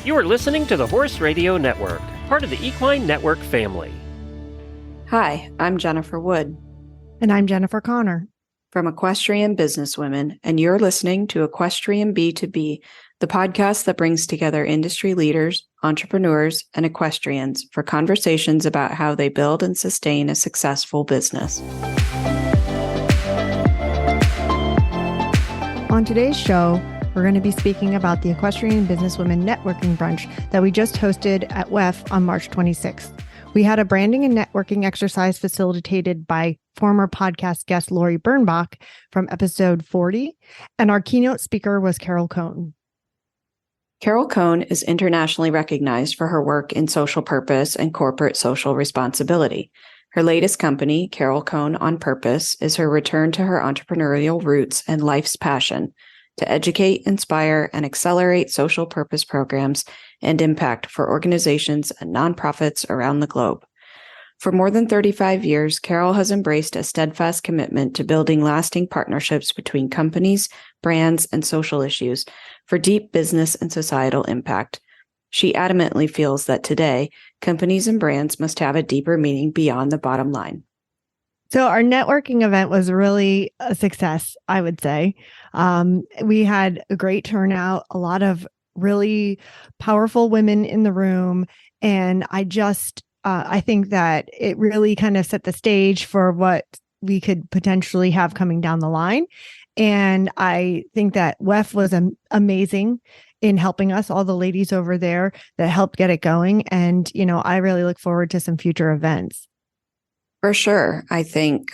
You are listening to the Horse Radio Network, part of the Equine Network family. Hi, I'm Jennifer Wood. And I'm Jennifer Connor. From Equestrian Businesswomen, and you're listening to Equestrian B2B, the podcast that brings together industry leaders, entrepreneurs, and equestrians for conversations about how they build and sustain a successful business. On today's show, we're going to be speaking about the Equestrian Businesswomen Networking Brunch that we just hosted at WEF on March 26th. We had a branding and networking exercise facilitated by former podcast guest Lori Birnbach from episode 40, and our keynote speaker was Carol Cohn. Carol Cohn is internationally recognized for her work in social purpose and corporate social responsibility. Her latest company, Carol Cohn on Purpose, is her return to her entrepreneurial roots and life's passion to educate, inspire, and accelerate social purpose programs and impact for organizations and nonprofits around the globe. For more than 35 years, Carol has embraced a steadfast commitment to building lasting partnerships between companies, brands, and social issues for deep business and societal impact. She adamantly feels that today, companies and brands must have a deeper meaning beyond the bottom line. So our networking event was really a success, I would say. We had a great turnout, a lot of really powerful women in the room. And I think that it really kind of set the stage for what we could potentially have coming down the line. And I think that WEF was amazing in helping us, all the ladies over there that helped get it going. And, I really look forward to some future events. For sure. I think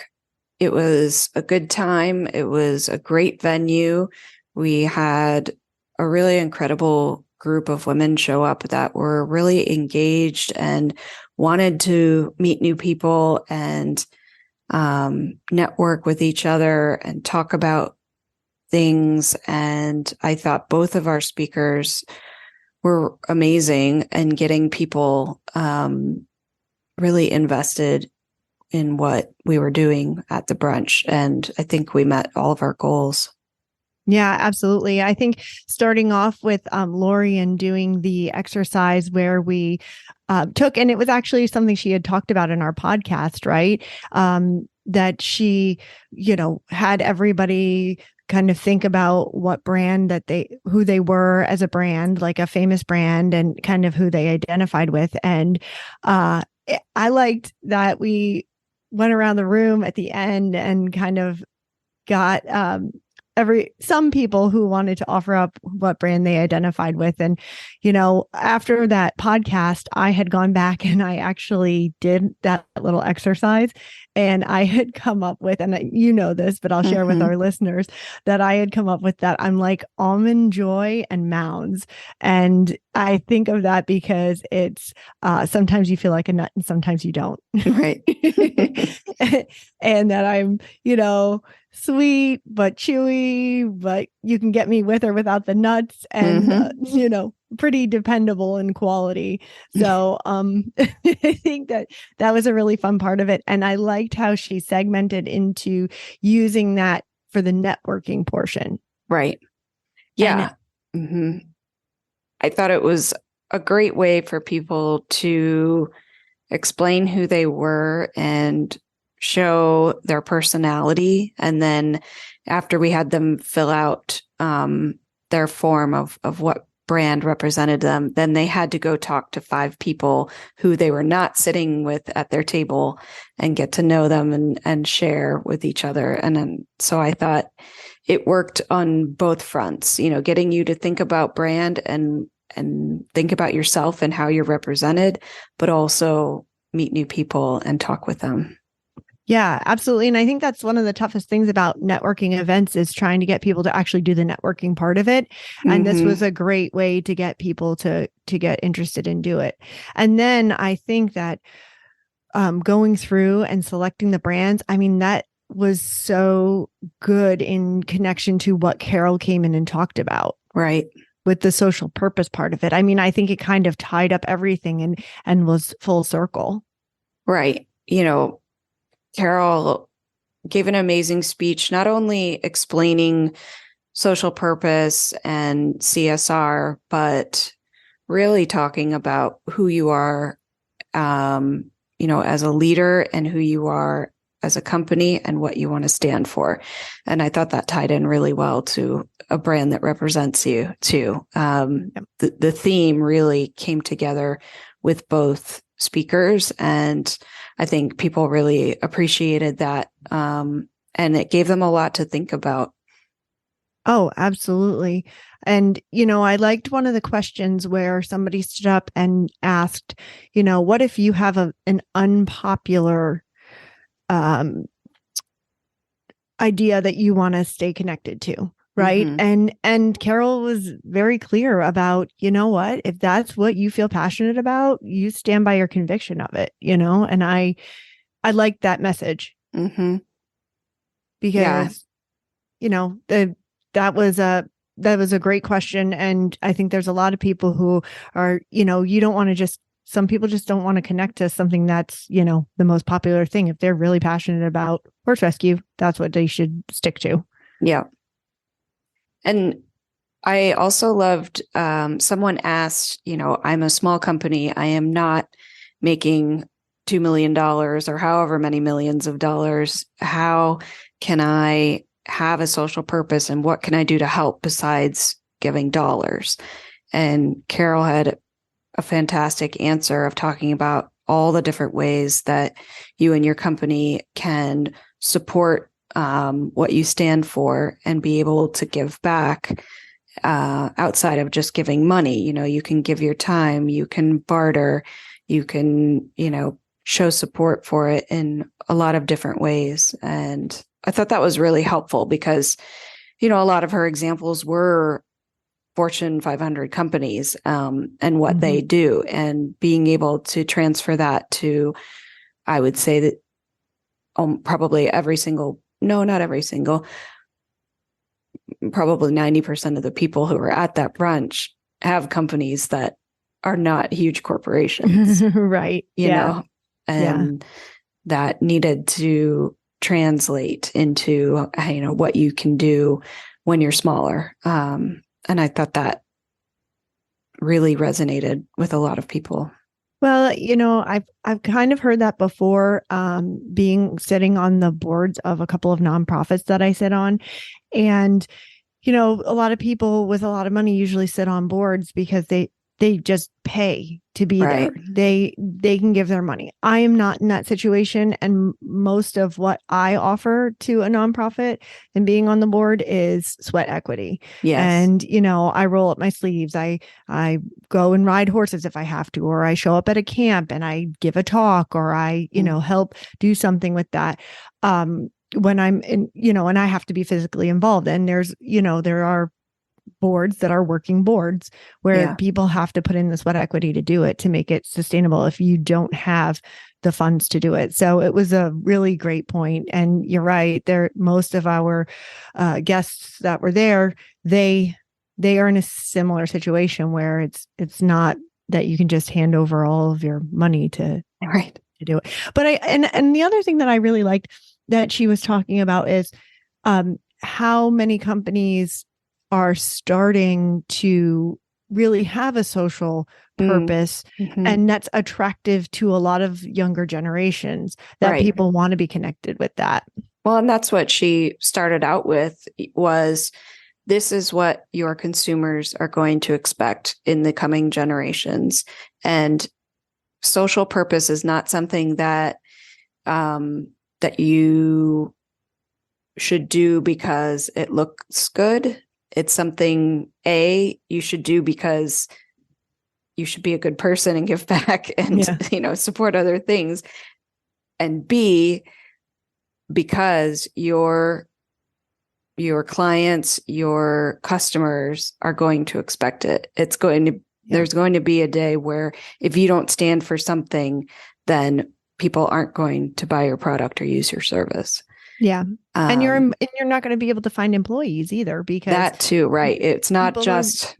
it was a good time. It was a great venue. We had a really incredible group of women show up that were really engaged and wanted to meet new people and network with each other and talk about things. And I thought both of our speakers were amazing and getting people really invested in what we were doing at the brunch. And I think we met all of our goals. Yeah, absolutely. I think starting off with Lori and doing the exercise where we took, and it was actually something she had talked about in our podcast, right? That she, had everybody kind of think about what brand who they were as a brand, like a famous brand, and kind of who they identified with. And I liked that we went around the room at the end and kind of got some people who wanted to offer up what brand they identified with. And, after that podcast, I had gone back and I actually did that little exercise, and I had come up with, and this, but I'll share with our listeners that I had come up with that I'm like Almond Joy and Mounds. And I think of that because it's sometimes you feel like a nut and sometimes you don't. Right. And that I'm, sweet, but chewy, but you can get me with or without the nuts, and, pretty dependable in quality. So I think that was a really fun part of it. And I liked how she segmented into using that for the networking portion. Right. Yeah. I thought it was a great way for people to explain who they were and show their personality. And then after we had them fill out their form of what brand represented them, then they had to go talk to 5 people who they were not sitting with at their table and get to know them and share with each other. And so I thought it worked on both fronts, getting you to think about brand and think about yourself and how you're represented, but also meet new people and talk with them. Yeah, absolutely. And I think that's one of the toughest things about networking events is trying to get people to actually do the networking part of it. And this was a great way to get people to get interested and do it. And then I think that going through and selecting the brands, that was so good in connection to what Carol came in and talked about. Right. With the social purpose part of it. I think it kind of tied up everything and was full circle. Right. Carol gave an amazing speech, not only explaining social purpose and CSR, but really talking about who you are, as a leader, and who you are as a company, and what you want to stand for. And I thought that tied in really well to a brand that represents you too. The theme really came together with both speakers, and I think people really appreciated that. And it gave them a lot to think about. Oh, absolutely. And, I liked one of the questions where somebody stood up and asked, what if you have an unpopular idea that you want to stay connected to, right? And Carol was very clear about, what, if that's what you feel passionate about, you stand by your conviction of it, and I like that message because, that was a great question. And I think there's a lot of people who are, you don't want to just, some people just don't want to connect to something that's, the most popular thing. If they're really passionate about horse rescue, that's what they should stick to. Yeah. And I also loved, someone asked, I'm a small company. I am not making $2 million or however many millions of dollars. How can I have a social purpose, and what can I do to help besides giving dollars? And Carol had a fantastic answer of talking about all the different ways that you and your company can support what you stand for and be able to give back outside of just giving money. You can give your time, you can barter, you can, show support for it in a lot of different ways. And I thought that was really helpful because, a lot of her examples were Fortune 500 companies and what they do, and being able to transfer that to, I would say that probably not every single, probably 90% of the people who are at that brunch have companies that are not huge corporations. Right. And that needed to translate into, what you can do when you're smaller. And I thought that really resonated with a lot of people. Well, I've kind of heard that before, sitting on the boards of a couple of nonprofits that I sit on. And, a lot of people with a lot of money usually sit on boards because they just pay to be there. They can give their money. I am not in that situation. And most of what I offer to a nonprofit and being on the board is sweat equity. Yes. And, I roll up my sleeves. I go and ride horses if I have to, or I show up at a camp and I give a talk, or I, help do something with that. When I'm in, and I have to be physically involved. And there's, there are boards that are working boards where people have to put in the sweat equity to do it, to make it sustainable if you don't have the funds to do it. So it was a really great point. And you're right, most of our guests that were there, they are in a similar situation where it's not that you can just hand over all of your money to do it. But and the other thing that I really liked that she was talking about is how many companies are starting to really have a social purpose. And that's attractive to a lot of younger generations, that people want to be connected with that. Well, and that's what she started out with, was this is what your consumers are going to expect in the coming generations. And social purpose is not something that that you should do because it looks good. It's something, you should do because you should be a good person and give back and, support other things. And B, because your clients, your customers are going to expect it. There's going to be a day where if you don't stand for something, then people aren't going to buy your product or use your service. Yeah. And you're not going to be able to find employees either, because that too, right. It's not just,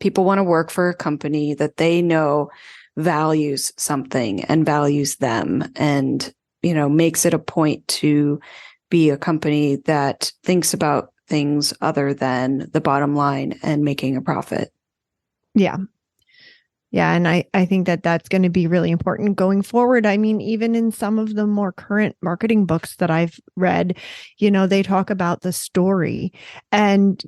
people want to work for a company that they know values something and values them, and, makes it a point to be a company that thinks about things other than the bottom line and making a profit. Yeah. Yeah. And I think that that's going to be really important going forward. I mean, even in some of the more current marketing books that I've read, they talk about the story and,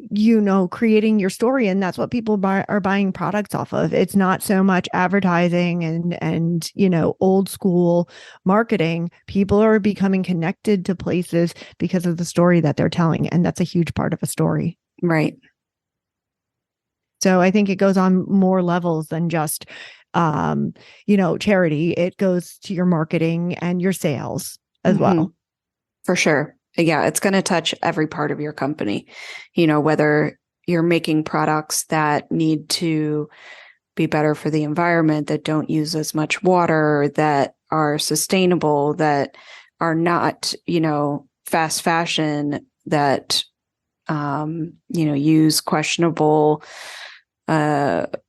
creating your story. And that's what people are buying products off of. It's not so much advertising and, old school marketing. People are becoming connected to places because of the story that they're telling. And that's a huge part of a story. Right. So I think it goes on more levels than just, charity. It goes to your marketing and your sales as well. For sure. Yeah, it's going to touch every part of your company, whether you're making products that need to be better for the environment, that don't use as much water, that are sustainable, that are not, fast fashion, that, use questionable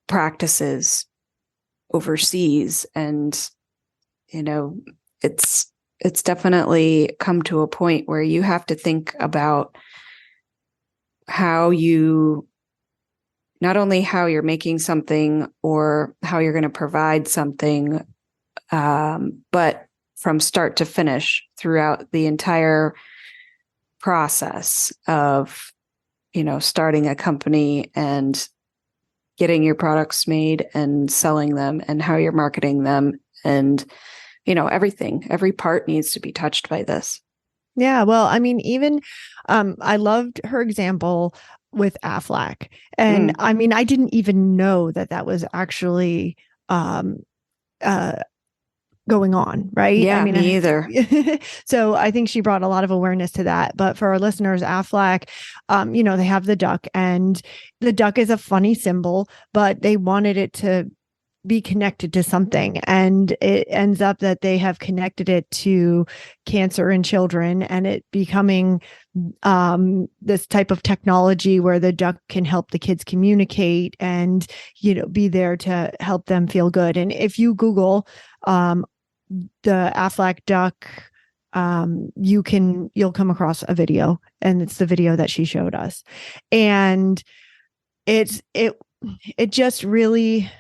practices overseas. And, it's definitely come to a point where you have to think about not only how you're making something or how you're going to provide something, but from start to finish throughout the entire process of, starting a company and getting your products made and selling them and how you're marketing them. And, everything, every part needs to be touched by this. Yeah. Well, I mean, even I loved her example with Aflac. And I mean, I didn't even know that was actually going on, right? Yeah, I mean, me either. So I think she brought a lot of awareness to that. But for our listeners, Aflac, they have the duck, and the duck is a funny symbol, but they wanted it to be connected to something. And it ends up that they have connected it to cancer in children, and it becoming this type of technology where the duck can help the kids communicate and, be there to help them feel good. And if you Google the Aflac duck, you'll come across a video, and it's the video that she showed us. And it just really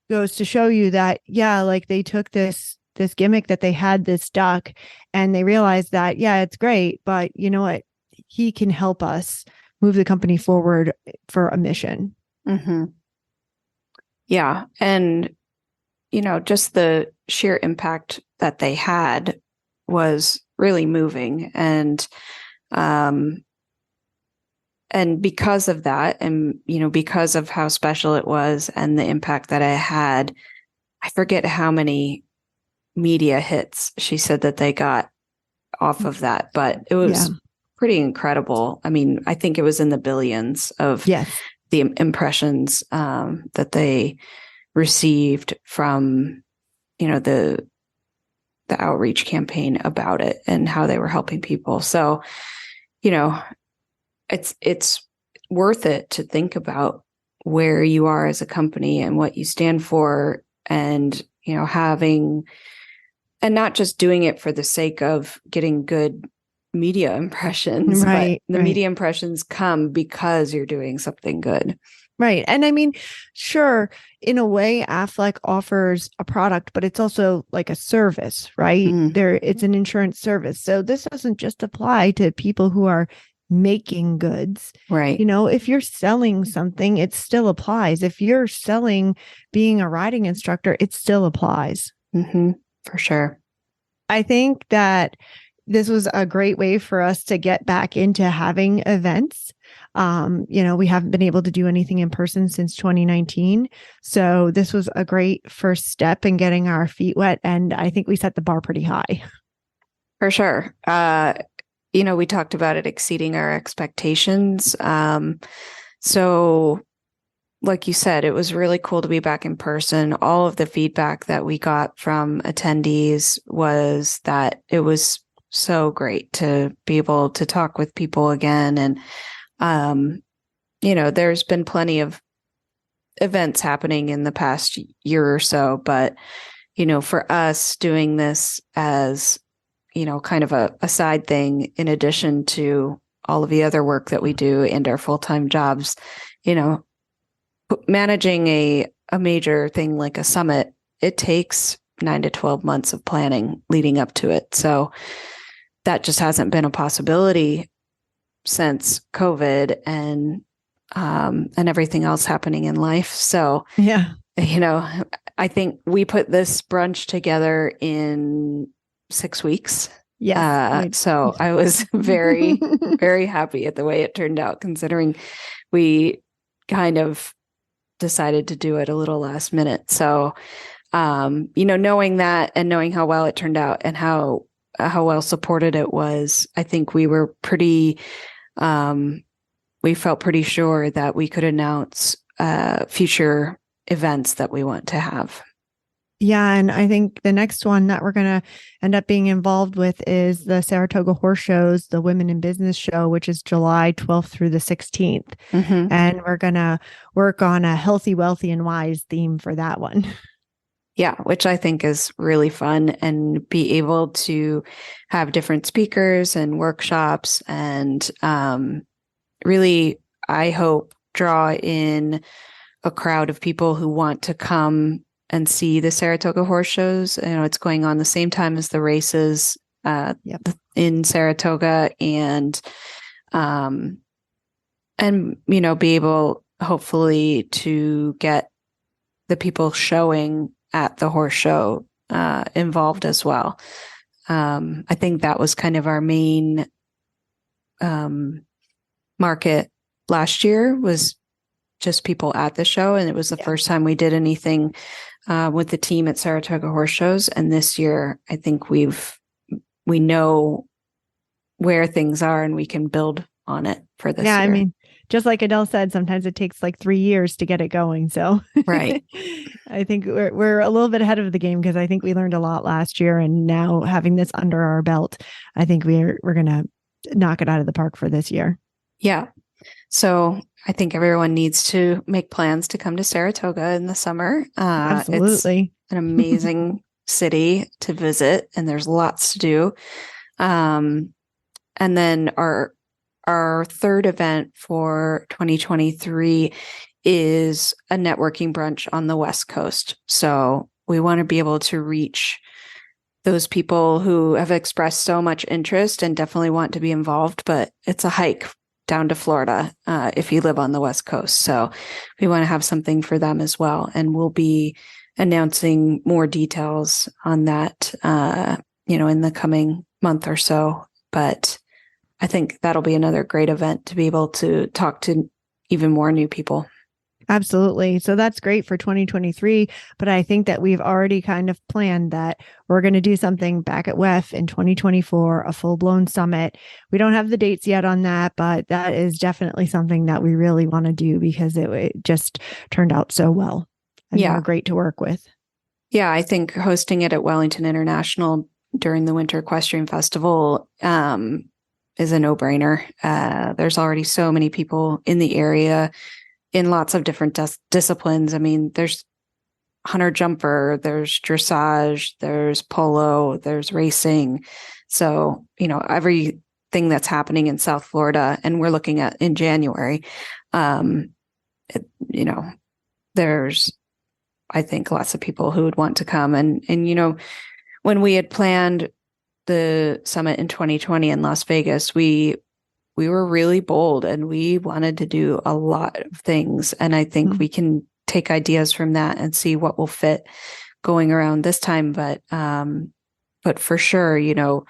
goes to show you that, yeah, like they took this gimmick that they had, this duck, and they realized that, yeah, it's great, but you know what? He can help us move the company forward for a mission. Mm-hmm. Yeah. And, just the sheer impact that they had was really moving. And because of that, and, because of how special it was and the impact that it had, I forget how many media hits she said that they got off of that, but it was pretty incredible. I mean, I think it was in the billions of the impressions that they received from, the outreach campaign about it and how they were helping people. So, it's worth it to think about where you are as a company and what you stand for, and, having, and not just doing it for the sake of getting good media impressions, but the media impressions come because you're doing something good. Right. And I mean, sure, in a way, Aflac offers a product, but it's also like a service, right? It's an insurance service. So this doesn't just apply to people who are making goods. Right. If you're selling something, it still applies. If you're selling being a riding instructor, it still applies. For sure. I think that this was a great way for us to get back into having events. We haven't been able to do anything in person since 2019. So this was a great first step in getting our feet wet. And I think we set the bar pretty high. For sure. We talked about it exceeding our expectations. So like you said, it was really cool to be back in person. All of the feedback that we got from attendees was that it was so great to be able to talk with people again. And, there's been plenty of events happening in the past year or so, but, for us doing this as, kind of a side thing, in addition to all of the other work that we do and our full-time jobs, managing a a major thing like a summit, it takes 9 to 12 months of planning leading up to it. So that just hasn't been a possibility since COVID and everything else happening in life. So, Yeah. I think we put this brunch together in 6 weeks. Yes. So I was very, very happy at the way it turned out, considering we kind of decided to do it a little last minute. So, knowing that and knowing how well it turned out and how well supported it was, I think we were we felt pretty sure that we could announce future events that we want to have. Yeah. And I think the next one that we're going to end up being involved with is the Saratoga Horse Shows, the Women in Business Show, which is July 12th through the 16th. Mm-hmm. And we're going to work on a healthy, wealthy, and wise theme for that one. Yeah, which I think is really fun, and be able to have different speakers and workshops and really, I hope, draw in a crowd of people who want to come and see the Saratoga Horse Shows. It's going on the same time as the races in Saratoga, and be able, hopefully, to get the people showing at the horse show involved as well. I think that was kind of our main market last year, was just people at the show. And it was the first time we did anything with the team at Saratoga Horse Shows. And this year, I think we know where things are and we can build on it for this year. I mean, just like Adele said, sometimes it takes like 3 years to get it going. So right. I think we're a little bit ahead of the game, because I think we learned a lot last year, and now having this under our belt, I think we're going to knock it out of the park for this year. Yeah. So I think everyone needs to make plans to come to Saratoga in the summer. Absolutely. It's an amazing city to visit, and there's lots to do. And then our third event for 2023 is a networking brunch on the West Coast. So we want to be able to reach those people who have expressed so much interest and definitely want to be involved, but it's a hike down to Florida if you live on the West Coast. So we want to have something for them as well. And we'll be announcing more details on that, in the coming month or so. But I think that'll be another great event to be able to talk to even more new people. Absolutely. So that's great for 2023. But I think that we've already kind of planned that we're going to do something back at WEF in 2024, a full-blown summit. We don't have the dates yet on that, but that is definitely something that we really want to do, because it just turned out so well. And we're great to work with. Yeah, I think hosting it at Wellington International during the Winter Equestrian Festival is a no-brainer. There's already so many people in the area in lots of different disciplines. I mean, there's hunter jumper, there's dressage, there's polo, there's racing. So, everything that's happening in South Florida, and we're looking at in January, there's, I think, lots of people who would want to come. And when we had planned the summit in 2020 in Las Vegas, we were really bold, and we wanted to do a lot of things. And I think we can take ideas from that and see what will fit going around this time. But for sure,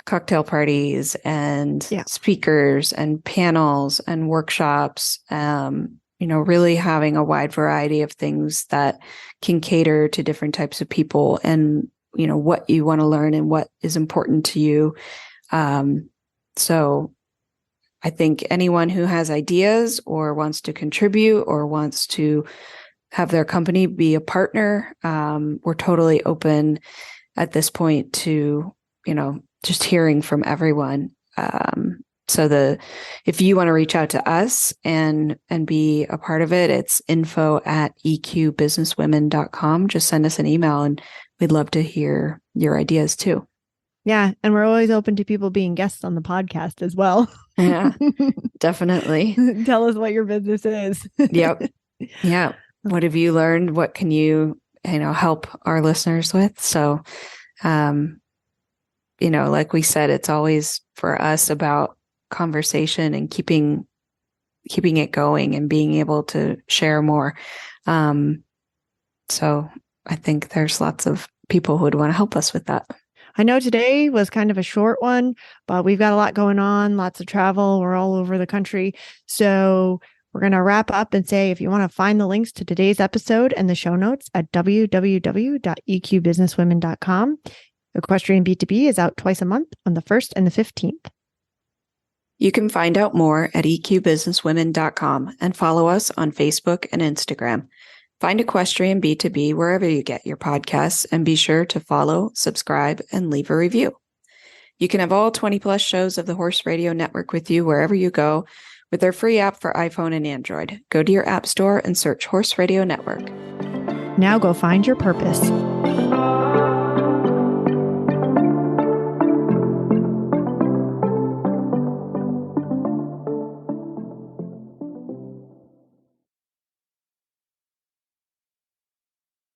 cocktail parties and speakers and panels and workshops, really having a wide variety of things that can cater to different types of people and, what you want to learn and what is important to you. So I think anyone who has ideas or wants to contribute or wants to have their company be a partner, we're totally open at this point to, just hearing from everyone. So if you want to reach out to us and be a part of it, it's info@eqbusinesswomen.com. Just send us an email, and we'd love to hear your ideas too. Yeah. And we're always open to people being guests on the podcast as well. Yeah, definitely. Tell us what your business is. Yep. Yeah. what have you learned? What can you help our listeners with? So, like we said, it's always for us about conversation and keeping it going and being able to share more. So I think there's lots of people who would want to help us with that. I know today was kind of a short one, but we've got a lot going on, lots of travel. We're all over the country. So we're going to wrap up and say, if you want to find the links to today's episode and the show notes at www.eqbusinesswomen.com. Equestrian B2B is out twice a month on the 1st and the 15th. You can find out more at eqbusinesswomen.com and follow us on Facebook and Instagram. Find Equestrian B2B wherever you get your podcasts, and be sure to follow, subscribe, and leave a review. You can have all 20 plus shows of the Horse Radio Network with you wherever you go with their free app for iPhone and Android. Go to your app store and search Horse Radio Network. Now go find your purpose.